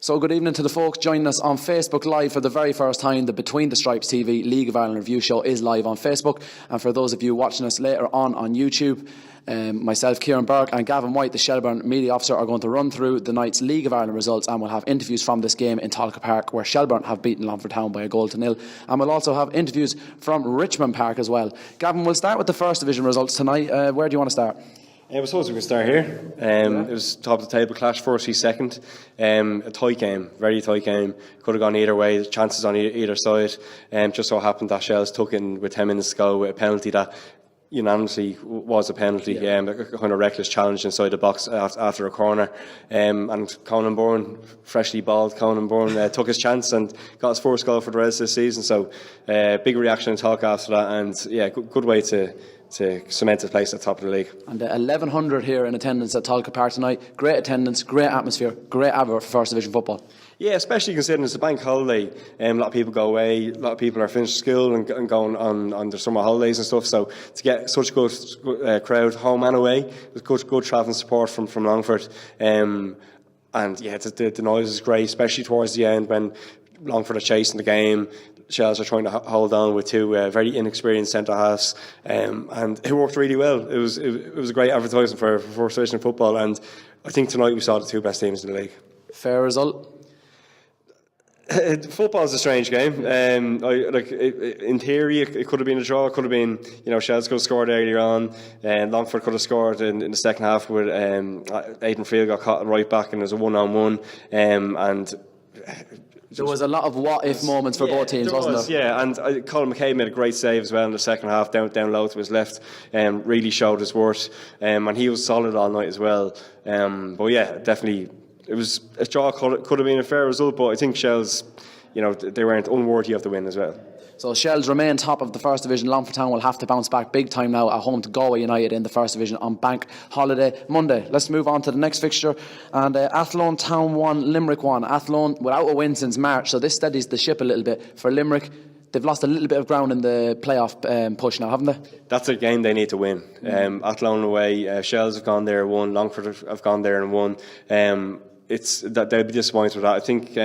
So good evening to the folks joining us on Facebook Live for the very first time. The Between the Stripes TV League of Ireland Review Show is live on Facebook. And for those of you watching us later on YouTube, myself, Kieran Burke and Gavin White, the Shelbourne media officer, are going to run through the night's League of Ireland results, and we'll have interviews from this game in Tolka Park where Shelbourne have beaten Longford Town by 1-0. And we'll also have interviews from Richmond Park as well. Gavin, we'll start with the First Division results tonight. Where do you want to start? I suppose we can start here. It was top of the table clash, first v second. A tight game, very tight game. Could have gone either way, chances on either side. Just so happened that Shells took in with 10 minutes to go with a penalty that unanimously was a penalty. A kind of reckless challenge inside the box after a corner. And Conan Bourne, freshly bald Conan Bourne, took his chance and got his first goal for the rest of the season. So big reaction and talk after that, and good way to cement his place at the top of the league. And 1,100 here in attendance at Tolka Park tonight. Great attendance, great atmosphere, great advert for First Division football. Yeah, especially considering it's a bank holiday. A lot of people go away, a lot of people are finished school and going on their summer holidays and stuff. So to get such a good crowd home and away, with good travelling support from Longford. And yeah, the noise is great, especially towards the end when Longford are chasing the game. Shells are trying to hold on with two very inexperienced centre halves, and it worked really well. It was a great advertising for First Division football, and I think tonight we saw the two best teams in the league. Fair result. Football is a strange game. In theory, it could have been a draw. It could have been, Shells could have scored earlier on, and Longford could have scored in the second half with Aidan Field got caught right back, and there's a 1-on-1, and. There was a lot of what-if moments for both teams, wasn't there? Yeah, and Colin McCabe made a great save as well in the second half, down low to his left, really showed his worth, and he was solid all night as well. But yeah, definitely, it was a draw. Could have been a fair result, but I think Shells, they weren't unworthy of the win as well. So Shells remain top of the First Division. Longford Town will have to bounce back big time now at home to Galway United in the First Division on Bank Holiday Monday. Let's move on to the next fixture. And Athlone Town 1, Limerick 1. Athlone without a win since March, so this steadies the ship a little bit. For Limerick, they've lost a little bit of ground in the playoff push now, haven't they? That's a game they need to win. Athlone away, Shells have gone there and won, Longford have gone there and won. It's that they'll be disappointed with that. I think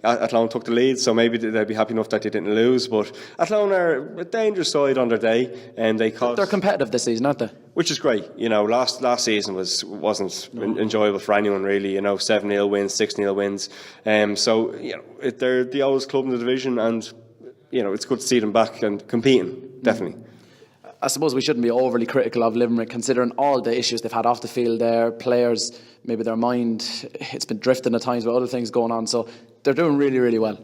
Athlone took the lead, so maybe they'll be happy enough that they didn't lose. But Athlone are a dangerous side on their day, and they're competitive this season, aren't they? Which is great. Last season wasn't enjoyable for anyone really. 7-0 wins, 6-0 wins. So they're the oldest club in the division, and it's good to see them back and competing. Definitely. I suppose we shouldn't be overly critical of Limerick considering all the issues they've had off the field there. Players, maybe their mind, it's been drifting at times with other things going on. So they're doing really, really well.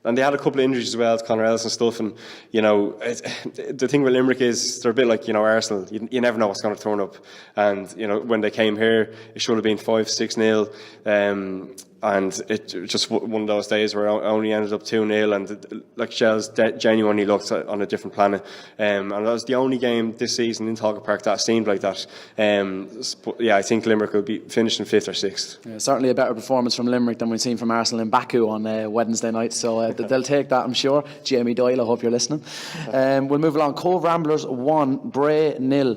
And they had a couple of injuries as well to Conor Ellis and stuff. And, the thing with Limerick is they're a bit like, Arsenal. You never know what's going to turn up. And, when they came here, it should have been 5-6-0. And it just one of those days where it only ended up 2-0, and like Shells genuinely looked on a different planet. And that was the only game this season in Tolka Park that seemed like that. I think Limerick will be finishing 5th or 6th. Yeah, certainly a better performance from Limerick than we've seen from Arsenal in Baku on Wednesday night. So they'll take that, I'm sure. Jamie Doyle, I hope you're listening. We'll move along. Cove Ramblers 1, Bray 0.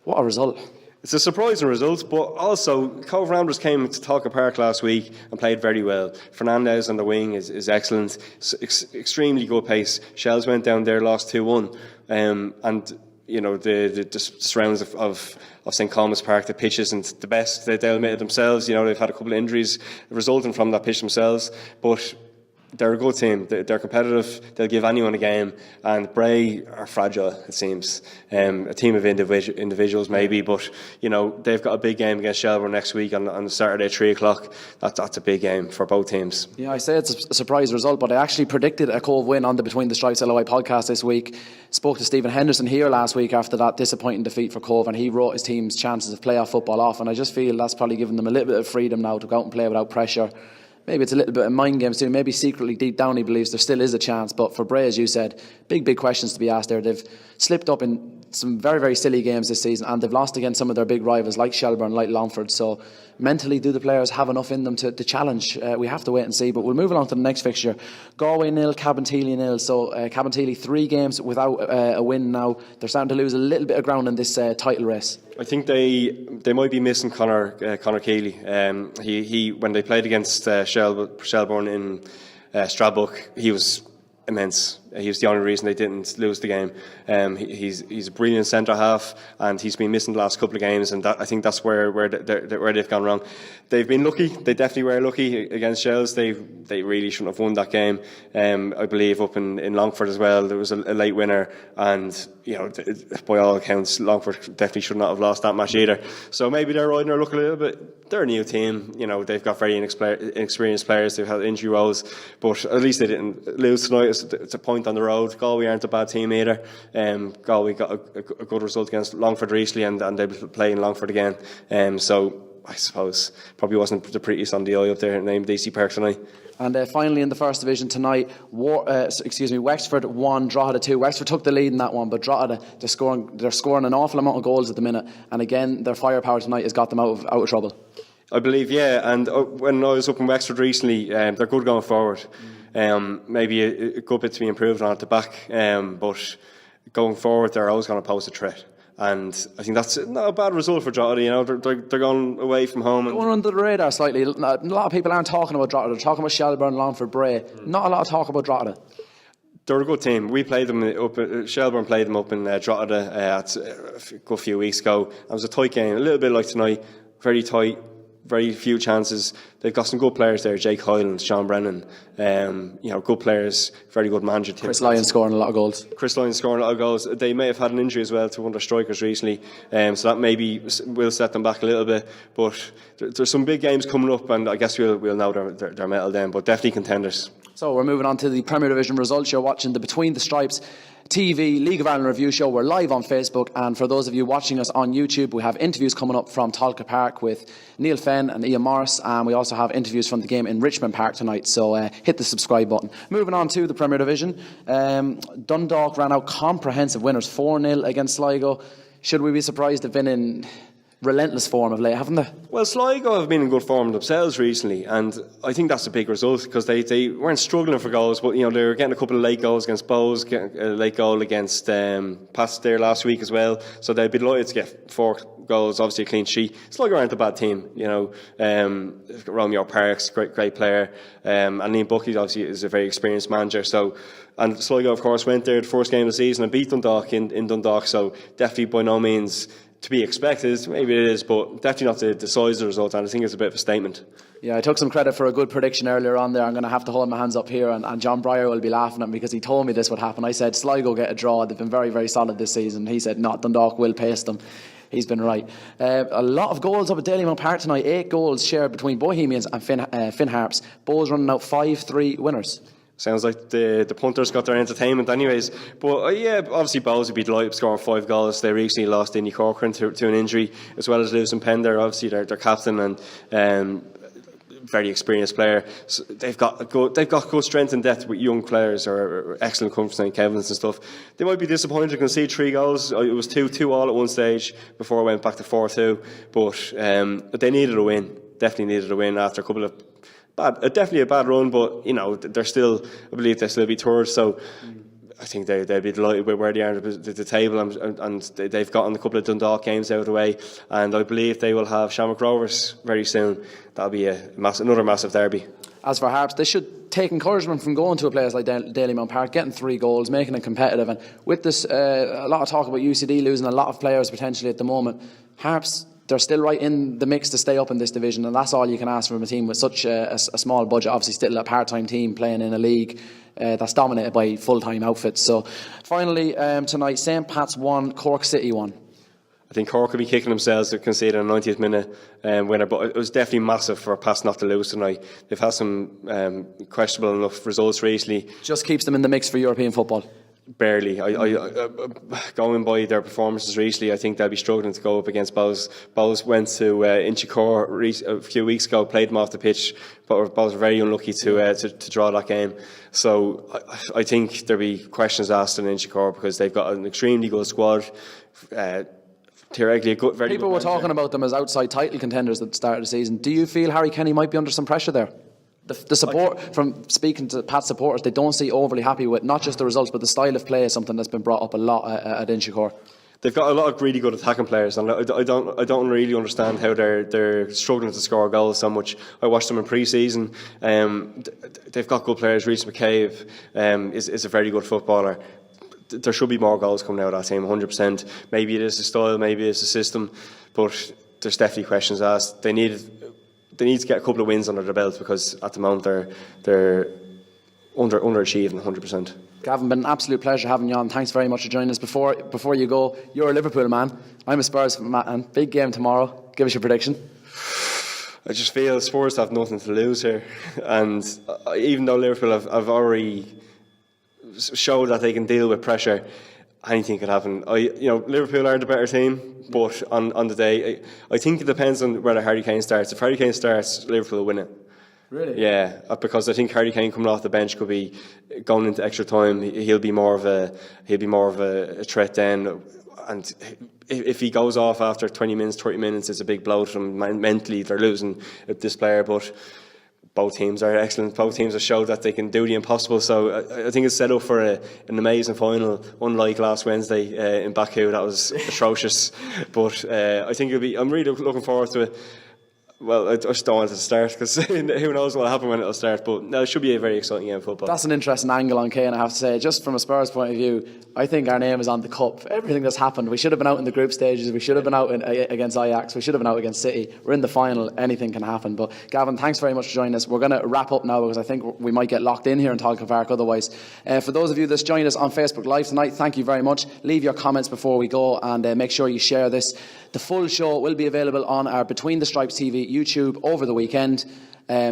What a result. It's a surprising result, but also Cove Ramblers came to Tolka Park last week and played very well. Fernandez on the wing is excellent, extremely good pace. Shells went down there, lost 2-1, and the surrounds of St. Colman's Park, the pitch isn't the best. They'll admit it themselves. They've had a couple of injuries resulting from that pitch themselves, but they're a good team. They're competitive. They'll give anyone a game. And Bray are fragile, it seems. A team of individuals, maybe, but they've got a big game against Shelbourne next week on Saturday at 3:00. That's a big game for both teams. Yeah, I say it's a surprise result, but I actually predicted a Cove win on the Between the Stripes LOI podcast this week. Spoke to Stephen Henderson here last week after that disappointing defeat for Cove, and he wrote his team's chances of playoff football off. And I just feel that's probably given them a little bit of freedom now to go out and play without pressure. Maybe it's a little bit of mind games too. Maybe secretly deep down he believes there still is a chance. But for Bray, as you said, big questions to be asked there. They've slipped up in some very, very silly games this season, and they've lost against some of their big rivals like Shelbourne, like Longford. So mentally, do the players have enough in them to challenge? We have to wait and see. But we'll move along to the next fixture. Galway 0, Cabinteely 0. So Cabinteely 3 games without a win now. They're starting to lose a little bit of ground in this title race. I think they might be missing Conor Keeley. He when they played against Shelbourne in Strabrook, he was immense. He was the only reason they didn't lose the game. He's a brilliant centre half, and he's been missing the last couple of games, and I think that's where they've gone wrong. They've been lucky. They definitely were lucky against Shells. They really shouldn't have won that game. I believe up in Longford as well, there was a late winner, and by all accounts, Longford definitely should not have lost that match either. So maybe they're riding their luck a little bit. They're a new team. They've got very inexperienced players. They've had injury woes, but at least they didn't lose tonight. It's a point on the road. Galway aren't a bad team either. Galway got a good result against Longford recently, and they'll be playing Longford again. So I suppose probably wasn't the prettiest on the eye up there named DC Park tonight. And finally in the first division tonight, Wexford 1, Drogheda 2. Wexford took the lead in that one, but Drogheda, they're scoring an awful amount of goals at the minute, and again their firepower tonight has got them out of trouble. I believe, yeah, and when I was up in Wexford recently, they're good going forward. Maybe a good bit to be improved on at the back, but going forward they're always going to pose a threat, and I think that's not a bad result for Drogheda. They're going away from home and going under the radar slightly. A lot of people aren't talking about Drogheda. They're talking about Shelbourne, Longford, Bray. Not a lot of talk about Drogheda. They're a good team. We played them up. Shelbourne played them up in Drogheda a good few weeks ago. It was a tight game, a little bit like tonight. Very tight. Very few chances. They've got some good players there. Jake Hyland, Sean Brennan, good players. Very good manager. Chris Lyon scoring a lot of goals. They may have had an injury as well to one of their strikers recently, so that maybe will set them back a little bit. But there's some big games coming up, and I guess we'll know their mettle then. But definitely contenders. So we're moving on to the Premier Division results. You're watching the Between the Stripes TV League of Ireland Review Show. We're live on Facebook, and for those of you watching us on YouTube, we have interviews coming up from Tolka Park with Neil Fenn and Ian Morris, and we also have interviews from the game in Richmond Park tonight, so hit the subscribe button. Moving on to the Premier Division, Dundalk ran out comprehensive winners 4-0 against Sligo. Should we be surprised? They've been in relentless form of late, haven't they? Well, Sligo have been in good form themselves recently, and I think that's a big result because they weren't struggling for goals, but they were getting a couple of late goals against Bows, getting a late goal against Pats there last week as well, so they'd be delighted to get 4 goals, obviously a clean sheet. Sligo aren't a bad team, Romeo Parks, great player, and Liam Buckley obviously is a very experienced manager, and Sligo of course went there the first game of the season and beat Dundalk in Dundalk, so definitely by no means to be expected. Maybe it is, but definitely not the size of the result, and I think it's a bit of a statement. Yeah, I took some credit for a good prediction earlier on there. I'm going to have to hold my hands up here, and John Breyer will be laughing at me because he told me this would happen. I said Sligo get a draw. They've been very, very solid this season. He said no, Dundalk will pace them. He's been right. A lot of goals up at Dalymount Park tonight. 8 goals shared between Bohemians and Finn Harps. Bows running out 5-3 winners. Sounds like the punters got their entertainment anyways. But obviously Bows would be delighted scoring 5 goals. They recently lost Indy Corcoran to an injury, as well as Lewis and Pender, obviously their captain and very experienced player. So they've got good strength and depth with young players or excellent comfort St. Kevin's and stuff. They might be disappointed to concede 3 goals. It was 2-2 all at one stage before it went back to 4-2. But they needed a win. Definitely needed a win after a couple of definitely a bad run, but they're still, I believe they'll still be third, so I think they'll be delighted with where they are at the table, and they've gotten a couple of Dundalk games out of the way, and I believe they will have Shamrock Rovers very soon. That'll be another massive derby. As for Harps, they should take encouragement from going to a place like Dalymount Park, getting 3 goals, making it competitive, and with this a lot of talk about UCD losing a lot of players potentially at the moment, Harps, they're still right in the mix to stay up in this division, and that's all you can ask from a team with such a small budget. Obviously still a part-time team playing in a league that's dominated by full-time outfits. So finally tonight, St. Pat's 1, Cork City 1. I think Cork will be kicking themselves to concede a 90th minute winner, but it was definitely massive for Pats not to lose tonight. They've had some questionable enough results recently. Just keeps them in the mix for European football. Barely. Going by their performances recently, I think they'll be struggling to go up against Bowes. Bowes went to Inchicore a few weeks ago, played them off the pitch, but Bowes were very unlucky to draw that game. So I think there'll be questions asked in Inchicore because they've got an extremely good squad. Theoretically, very People good were talking about them as outside title contenders at the start of the season. Do you feel Harry Kenny might be under some pressure there? The support, from speaking to Pat's supporters, they don't seem overly happy with not just the results, but the style of play is something that's been brought up a lot at Inchicore. They've got a lot of really good attacking players, and I don't really understand how they're struggling to score goals so much. I watched them in pre-season. They've got good players. Reece McCabe is a very good footballer. There should be more goals coming out of that team, 100%. Maybe it is the style, maybe it's the system, but there's definitely questions asked. They need to get a couple of wins under their belt because at the moment they're underachieving 100%. Gavin, been an absolute pleasure having you on. Thanks very much for joining us. Before you go, you're a Liverpool man. I'm a Spurs man. Big game tomorrow. Give us your prediction. I just feel Spurs have nothing to lose here, and even though Liverpool have already showed that they can deal with pressure, anything could happen. Liverpool are the better team, but on the day, I think it depends on whether Harry Kane starts. If Harry Kane starts, Liverpool will win it. Really? Yeah, because I think Harry Kane coming off the bench could be going into extra time. He'll be more of a threat then, and if he goes off after 20 minutes, 30 minutes, it's a big blow to them. Mentally, they're losing this player, but both teams are excellent. Both teams have showed that they can do the impossible. So I think it's set up for an amazing final, unlike last Wednesday in Baku. That was atrocious. But I think I'm really looking forward to it. Well, I just don't want it to start because who knows what will happen when it'll start. But no, it should be a very exciting game of football. That's an interesting angle on Kane, I have to say. Just from a Spurs point of view, I think our name is on the cup. Everything that's happened, we should have been out in the group stages. We should have been out against Ajax. We should have been out against City. We're in the final. Anything can happen. But Gavin, thanks very much for joining us. We're going to wrap up now because I think we might get locked in here in Talking Park otherwise. For those of you that's joined us on Facebook Live tonight, thank you very much. Leave your comments before we go and make sure you share this. The full show will be available on our Between the Stripes TV YouTube over the weekend.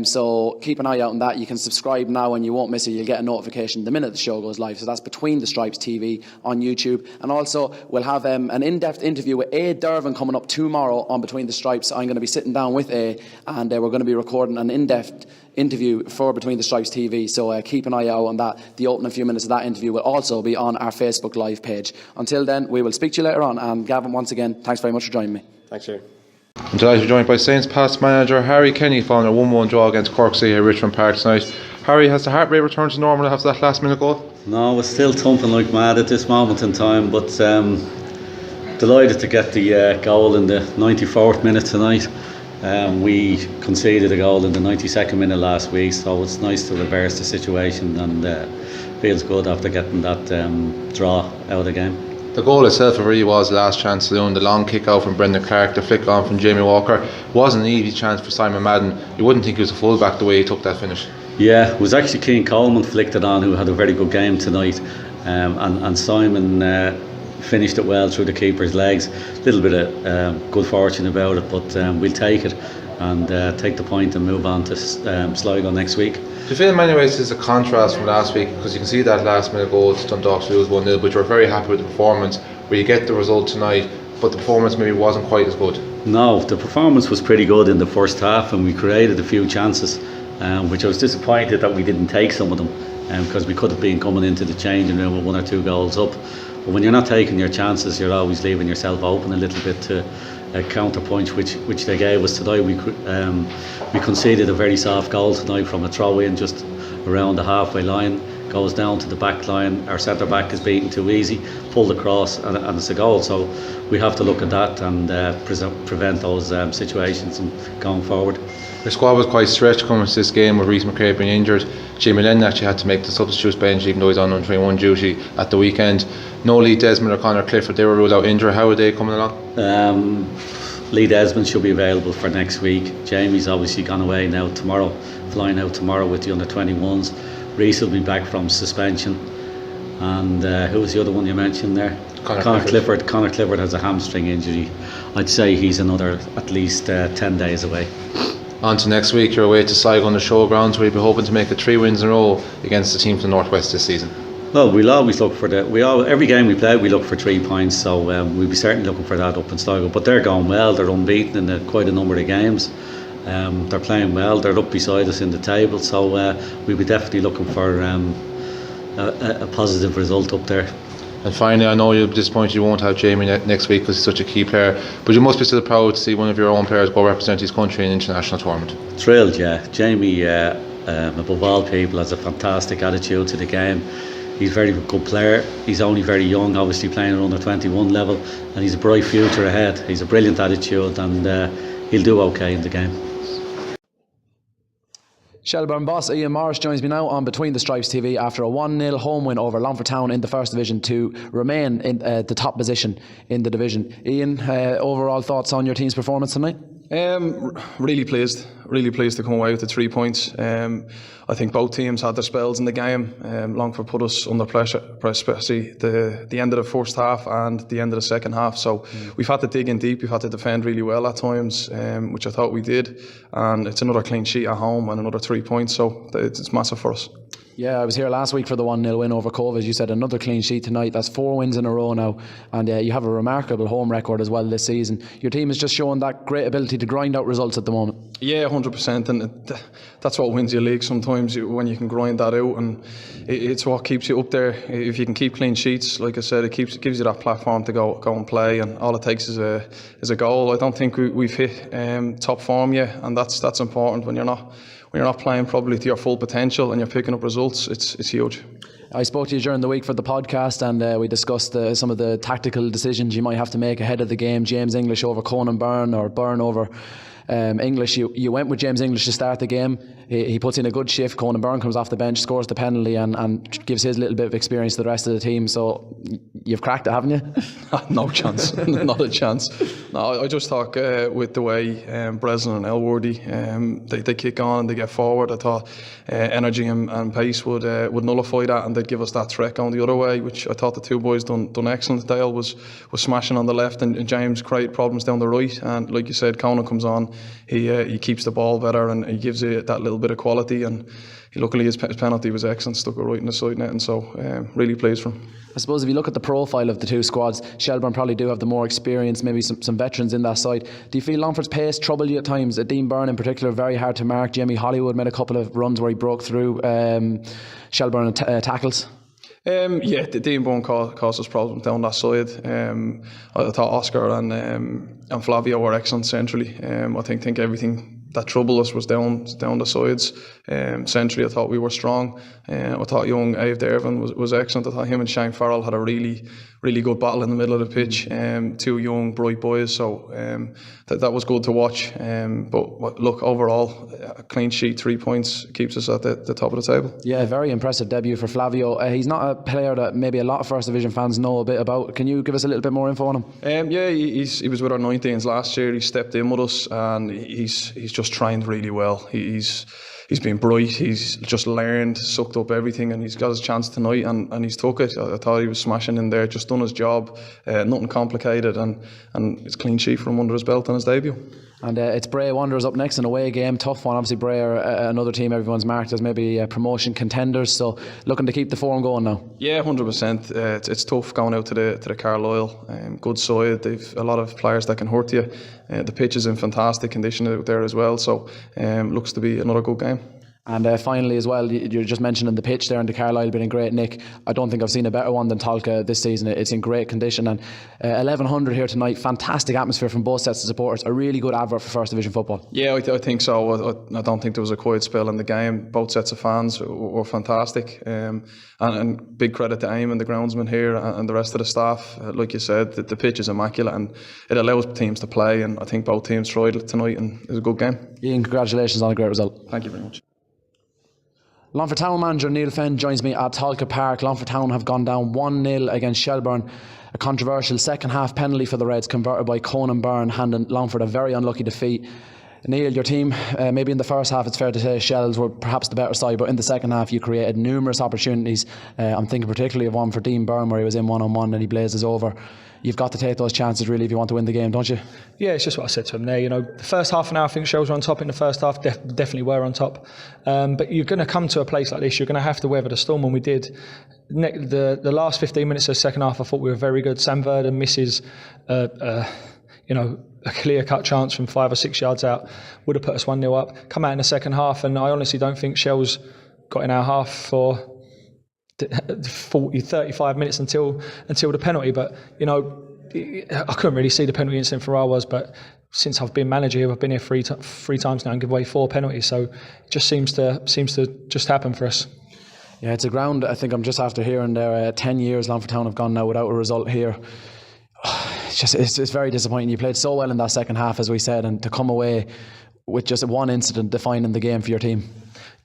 So keep an eye out on that. You can subscribe now and you won't miss it. You'll get a notification the minute the show goes live. So that's Between the Stripes TV on YouTube. And also we'll have an in-depth interview with A. Dervin coming up tomorrow on Between the Stripes. I'm going to be sitting down with A and we're going to be recording an in-depth interview for Between the Stripes TV. So keep an eye out on that. The opening few minutes of that interview will also be on our Facebook Live page. Until then, we will speak to you later on. And Gavin, once again, thanks very much for joining me. Thanks, Jerry. I'm delighted to be joined by Saints past manager Harry Kenny following a 1-1 draw against Cork City at Richmond Park tonight. Harry, has the heart rate returned to normal after that last minute goal? No, we're still thumping like mad at this moment in time, but delighted to get the goal in the 94th minute tonight. We conceded a goal in the 92nd minute last week, so it's nice to reverse the situation and feels good after getting that draw out of the game. The goal itself really was the last chance saloon. The long kick out from Brendan Clark, the flick on from Jamie Walker wasn't an easy chance for Simon Madden. You wouldn't think he was a full-back the way he took that finish. Yeah, it was actually Keane Coleman flicked it on, who had a very good game tonight, and Simon finished it well through the keeper's legs. A little bit of good fortune about it, but we'll take it and take the point and move on to Sligo next week. Do you feel in many ways there's a contrast from last week, because you can see that last minute goal to Dundalk to lose 1-0, but you're very happy with the performance where you get the result tonight, but the performance maybe wasn't quite as good? No, the performance was pretty good in the first half and we created a few chances, which I was disappointed that we didn't take some of them, because we could have been coming into the changing room with 1 or 2 goals up. But when you're not taking your chances, you're always leaving yourself open a little bit to counterpunch, which they gave us tonight. We conceded a very soft goal tonight from a throw-in just around the halfway line, goes down to the back line. Our centre back is beaten too easy, pulled across, and it's a goal. So we have to look at that and prevent those situations and going forward. The squad was quite stretched coming to this game with Reece McCabe being injured. Jamie Lennon actually had to make the substitutes bench even though he's on 21 duty at the weekend. No Lee Desmond or Conor Clifford, they were ruled out injured. How are they coming along? Lee Desmond should be available for next week. Jamie's obviously gone away now tomorrow, flying out tomorrow with the under-21s. Reece will be back from suspension. And who was the other one you mentioned there? Conor Clifford. Conor Clifford has a hamstring injury. I'd say he's another at least 10 days away. On to next week, you're away to Sligo on the showgrounds, where you'll be hoping to make it 3 wins in a row against the team from the Northwest this season. Well, we'll always look for every game we play, we look for 3 points. So we'll be certainly looking for that up in Sligo. But they're going well. They're unbeaten in quite a number of games. They're playing well. They're up beside us in the table. So we'll be definitely looking for a positive result up there. And finally, I know you're disappointed you won't have Jamie next week because he's such a key player, but you must be still proud to see one of your own players go represent his country in an international tournament. Thrilled, yeah. Jamie, above all people, has a fantastic attitude to the game. He's a very good player. He's only very young, obviously playing at under 21 level, and he's a bright future ahead. He's a brilliant attitude, and he'll do okay in the game. Shelbourne boss Ian Morris joins me now on Between the Stripes TV after a 1-0 home win over Longford Town in the First Division to remain in the top position in the division. Ian, overall thoughts on your team's performance tonight? Really pleased to come away with the 3 points. I think both teams had their spells in the game. Longford put us under pressure, especially the end of the first half and the end of the second half. So we've had to dig in deep. We've had to defend really well at times, which I thought we did. And it's another clean sheet at home and another 3 points. So it's massive for us. Yeah, I was here last week for the 1-0 win over Cove. As you said, another clean sheet tonight. That's 4 wins in a row now. And you have a remarkable home record as well this season. Your team is just showing that great ability to grind out results at the moment. Yeah, 100%. And that's what wins your league sometimes, when you can grind that out. And it's what keeps you up there. If you can keep clean sheets, like I said, it gives you that platform to go and play. And all it takes is a goal. I don't think we've hit top form yet. And that's important when you're not playing probably to your full potential and you're picking up results. It's huge. I spoke to you during the week for the podcast, and we discussed some of the tactical decisions you might have to make ahead of the game. James English over Conan Byrne, or Byrne over English. You went with James English to start the game. He puts in a good shift. Conan Byrne comes off the bench, scores the penalty, and gives his little bit of experience to the rest of the team. So you've cracked it, haven't you? No chance. Not a chance. No, I just thought with the way Breslin and Elworthy they kick on and they get forward, I thought energy and pace would nullify that, and they'd give us that threat going the other way, which I thought the two boys done excellent. Dale was smashing on the left, and James created problems down the right. And like you said, Conan comes on. He keeps the ball better, and he gives it that little bit of quality. And luckily his penalty was excellent, stuck it right in the side net, and so really pleased for him. I suppose if you look at the profile of the two squads, Shelbourne probably do have the more experience, maybe some veterans in that side. Do you feel Longford's pace troubled you at times? Dean Byrne in particular, very hard to mark. Jamie Hollywood made a couple of runs where he broke through Shelbourne tackles. Yeah, the Dean Byrne caused us problems down that side. I thought Oscar and Flavio were excellent centrally. I think everything that troubled us was down the sides. Centrally, I thought we were strong. I thought young Ave Dervin was excellent. I thought him and Shane Farrell had a really good battle in the middle of the pitch. Two young, bright boys, so that was good to watch. But look, overall, a clean sheet, 3 points, keeps us at the top of the table. Yeah, very impressive debut for Flavio. He's not a player that maybe a lot of First Division fans know a bit about. Can you give us a little bit more info on him? Yeah, he was with our 19s last year. He stepped in with us, and he's just trained really well. He's been bright, he's just learned, sucked up everything, and he's got his chance tonight, and he's took it. I thought he was smashing in there, just done his job, nothing complicated, and it's clean sheet from under his belt on his debut. And it's Bray Wanderers up next, an away game, tough one. Obviously Bray are another team everyone's marked as maybe promotion contenders, so looking to keep the form going now. Yeah, 100%. It's tough going out to the Carlisle. Good side, they've a lot of players that can hurt you. The pitch is in fantastic condition out there as well, so looks to be another good game. And finally as well, you're just mentioning the pitch there in the Carlisle being in great nick. I don't think I've seen a better one than Tolka this season. It's in great condition, and 1100 here tonight, fantastic atmosphere from both sets of supporters, a really good advert for First Division football. Yeah, I think so. I don't think there was a quiet spell in the game. Both sets of fans were fantastic, and big credit to Eamon, the groundsman here, and the rest of the staff. Like you said, the pitch is immaculate and it allows teams to play, and I think both teams tried it tonight, and it was a good game. Ian, congratulations on a great result. Thank you very much. Longford Town manager Neil Fenn joins me at Tolka Park. Longford Town have gone down 1-0 against Shelbourne. A controversial second half penalty for the Reds converted by Conan Byrne, handing Longford a very unlucky defeat. Neil, your team, maybe in the first half it's fair to say Shells were perhaps the better side, but in the second half you created numerous opportunities. I'm thinking particularly of one for Dean Byrne where he was in one-on-one and he blazes over. you've got to take those chances really if you want to win the game, don't you? Yeah, it's just what I said to him there. The first half an hour, I think Shells were on top in the first half. Definitely were on top. But you're going to come to a place like this. You're going to have to weather the storm, and we did. The last 15 minutes of the second half, I thought we were very good. Sam Verden misses, a clear-cut chance from 5 or 6 yards out. Would have put us 1-0 up. Come out in the second half, and I honestly don't think Shells got in our half for 40, 35 minutes until the penalty. But I couldn't really see the penalty incident for ours, but since I've been manager here, I've been here three times now and give away 4 penalties. So it just seems to just happen for us. Yeah, it's a ground. I think I'm just after hearing there 10 years Longford Town have gone now without a result here. It's very disappointing. You played so well in that second half, as we said, and to come away with just one incident defining the game for your team.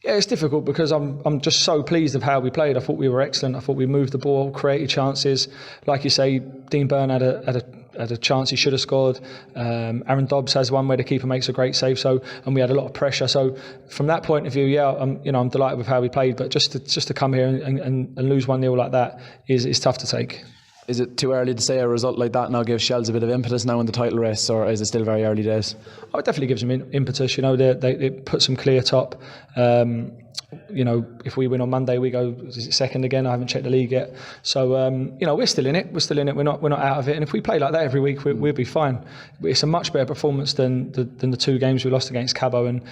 Yeah, it's difficult because I'm just so pleased of how we played. I thought we were excellent. I thought we moved the ball, created chances. Like you say, Dean Byrne had a chance he should have scored. Aaron Dobbs has one where the keeper makes a great save. And we had a lot of pressure. So from that point of view, yeah, I'm delighted with how we played. But just to come here and lose 1-0 like that is tough to take. Is it too early to say a result like that now gives Shells a bit of impetus now in the title race, or is it still very early days? Oh, it definitely gives them impetus. They put some clear top. If we win on Monday, we go second again. I haven't checked the league yet, so we're still in it. We're not out of it. And if we play like that every week, we'll be fine. It's a much better performance than the 2 games we lost against Cabo and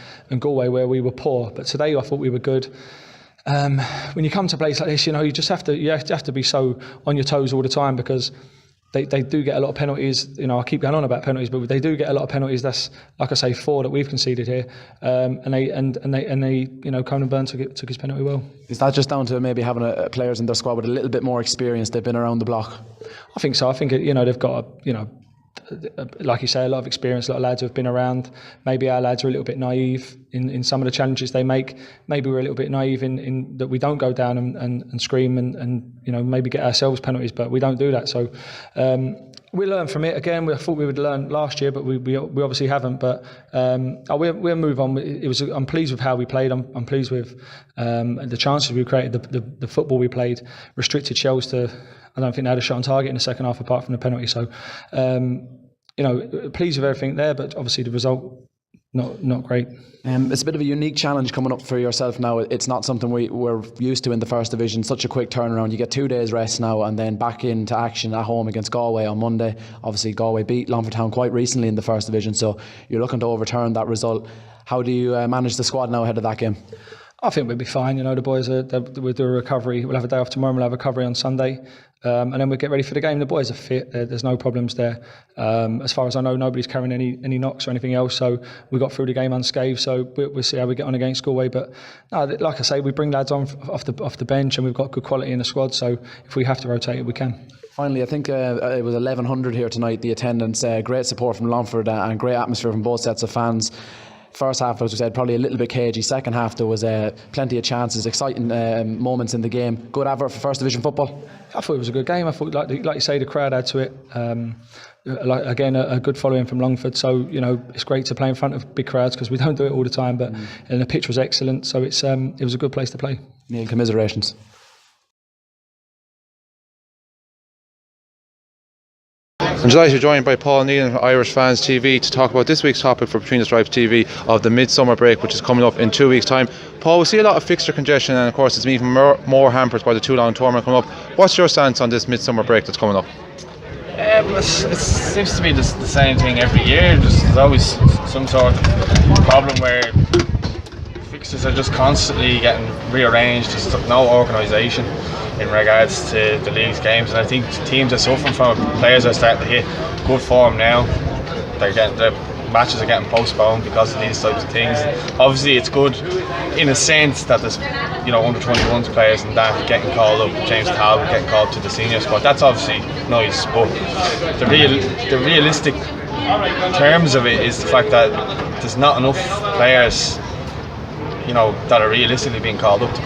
Galway, where we were poor. But today, I thought we were good. When you come to a place like this, you just have to be so on your toes all the time, because they do get a lot of penalties. I keep going on about penalties, but they do get a lot of penalties. That's, like I say, 4 that we've conceded here, and Conan Byrne took his penalty well. Is that just down to maybe having players in their squad with a little bit more experience? They've been around the block. I think so. I think they've got like you say, a lot of experience, a lot of lads who have been around. Maybe our lads are a little bit naive in some of the challenges they make. Maybe we're a little bit naive in that we don't go down and scream and maybe get ourselves penalties, but we don't do that. So we learn from it. Again, I thought we would learn last year, but we obviously haven't. But we'll move on. I'm pleased with how we played. I'm pleased with the chances we created, the football we played. Restricted Shells to, I don't think they had a shot on target in the second half apart from the penalty. So, pleased with everything there, but obviously the result not great. It's a bit of a unique challenge coming up for yourself now. It's not something we're used to in the First Division. Such a quick turnaround. You get 2 days rest now and then back into action at home against Galway on Monday. Obviously Galway beat Longford Town quite recently in the First Division, so you're looking to overturn that result. How do you manage the squad now ahead of that game? I think we'll be fine. The boys we'll do a recovery. We'll have a day off tomorrow and we'll have a recovery on Sunday. And then we'll get ready for the game. The boys are fit. There's no problems there. As far as I know, nobody's carrying any knocks or anything else. So we got through the game unscathed. So we'll see how we get on against Galway. But no, like I say, we bring lads on off the bench, and we've got good quality in the squad. So if we have to rotate it, we can. Finally, I think it was 1,100 here tonight. The attendance, great support from Longford and great atmosphere from both sets of fans. First half, as we said, probably a little bit cagey. Second half, there was plenty of chances, exciting moments in the game. Good advert for First Division football. I thought it was a good game. I thought, like you say, the crowd add to it. Again, a good following from Longford. So it's great to play in front of big crowds because we don't do it all the time. But and the pitch was excellent, so it was a good place to play. Yeah, commiserations. I'm delighted you're joined by Paul Nealon from Irish Fans TV to talk about this week's topic for Between the Stripes TV of the midsummer break, which is coming up in 2 weeks' time. Paul, we see a lot of fixture congestion, and of course it's even more hampered by the Toulon tournament coming up. What's your stance on this midsummer break that's coming up? It seems to be the same thing every year. There's always some sort of problem where fixtures are just constantly getting rearranged. There's no organisation in regards to the league's games, and I think teams are suffering from it. Players are starting to hit good form now. The matches are getting postponed because of these types of things. Obviously it's good in a sense that there's under 21s players and that getting called up, James Talbot getting called to the senior squad. That's obviously nice, but the realistic terms of it is the fact that there's not enough players that are realistically being called up to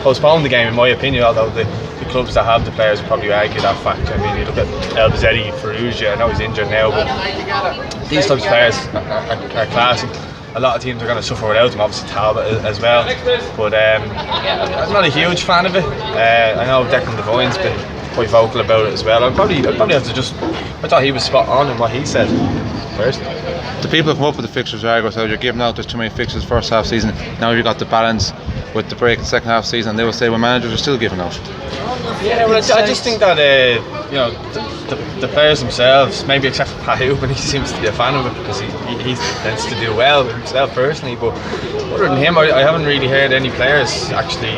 postpone the game, in my opinion, although the clubs that have the players probably argue that fact. I mean, you look at El Bazzetti, Ferrugia, I know he's injured now, but these types of players are classy. A lot of teams are going to suffer without them, obviously Talbot as well, but I'm not a huge fan of it. I know Declan Devine's been quite vocal about it as well. I'd probably have to just. I thought he was spot on in what he said. Personally. The people who come up with the fixtures argue so you're giving out there's too many fixtures first half season. Now you've got the balance with the break in the second half season, and they will say well managers are still giving out. Yeah, well, I just think that the players themselves, maybe except for Pat Hoop, and he seems to be a fan of it because he tends to do well himself personally. But other than him, I haven't really heard any players actually,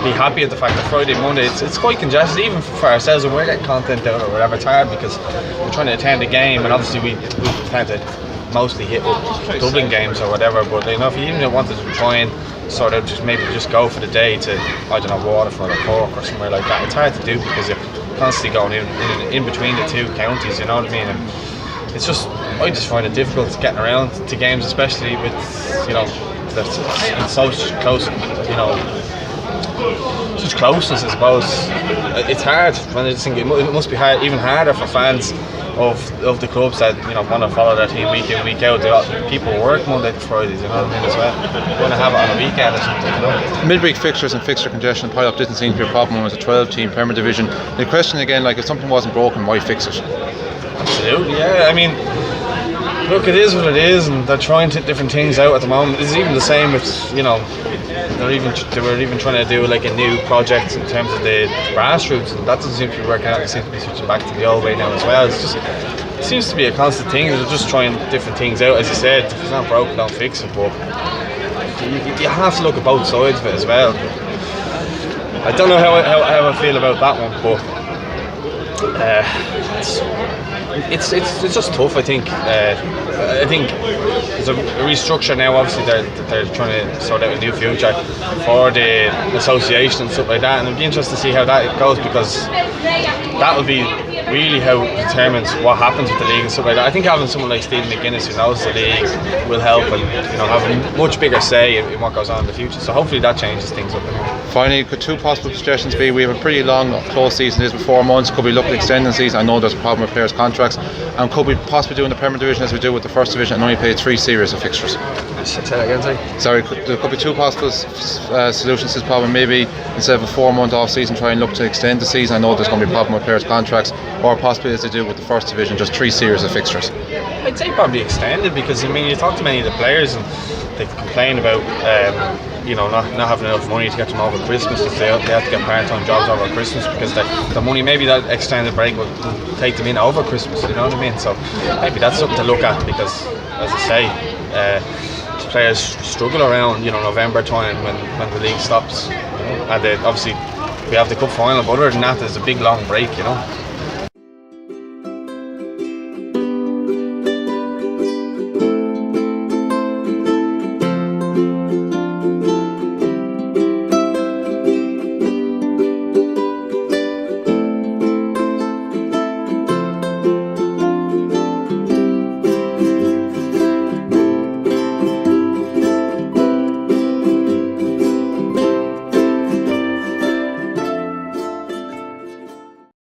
be happy at the fact that Friday, Monday, it's quite congested even for ourselves, and we're getting content out or whatever. It's hard because we're trying to attend a game, and obviously we tend to mostly hit with Dublin games or whatever. But if you even wanted to try and sort of just go for the day to, I don't know, Waterford or Cork or somewhere like that, it's hard to do because you're constantly going in between the two counties, you know what I mean? And it's just, I just find it difficult getting around to games, especially with that's so close, such closeness, I suppose. It's hard when I just think it must be hard, even harder for fans of the clubs that want to follow their team week in, week out. People work Monday to Fridays, you know what I mean, as well. Want to have it on a weekend or something, Midweek fixtures and fixture congestion pile-up didn't seem to be a problem when it was a 12-team Premier Division. The question again, if something wasn't broken, why fix it? Absolutely, yeah. I mean, look, it is what it is, and they're trying different things out at the moment. It's even the same with, they were even trying to do like a new project in terms of the grassroots, and that doesn't seem to be working out. They seem to be switching back to the old way now as well. It seems to be a constant thing. They're just trying different things out. As you said, if it's not broken, don't fix it. But you have to look at both sides of it as well. I don't know how I feel about that one, but it's just tough. I think there's a restructure now. Obviously, they're trying to sort out a new future for the association and stuff like that, and it'd be interesting to see how that goes, because that will be really how it determines what happens with the league and stuff like that. I think having someone like Stephen McGuinness who knows the league will help, and have a much bigger say in what goes on in the future. So hopefully that changes things up. Finally, could two possible suggestions be? We have a pretty long, close season. It is for 4 months. Could we look at extending the season? I know there's a problem with players' contracts. And could we possibly do in the Premier Division as we do with the First Division and only play 3 series of fixtures? Say that again, sorry. There could be two possible solutions to this problem. Maybe instead of a 4-month off season, try and look to extend the season. I know there's going to be a problem with players' contracts, or possibly as they do with the First Division, just 3 series of fixtures. I'd say probably extended, because you talk to many of the players and they complain about not having enough money to get them over Christmas. They have to get part-time jobs over Christmas because the money, maybe that extended break will take them in over Christmas, you know what I mean? So maybe that's something to look at, because as I say, players struggle around November time when the league stops, and then obviously we have the cup final, but other than that there's a big long break,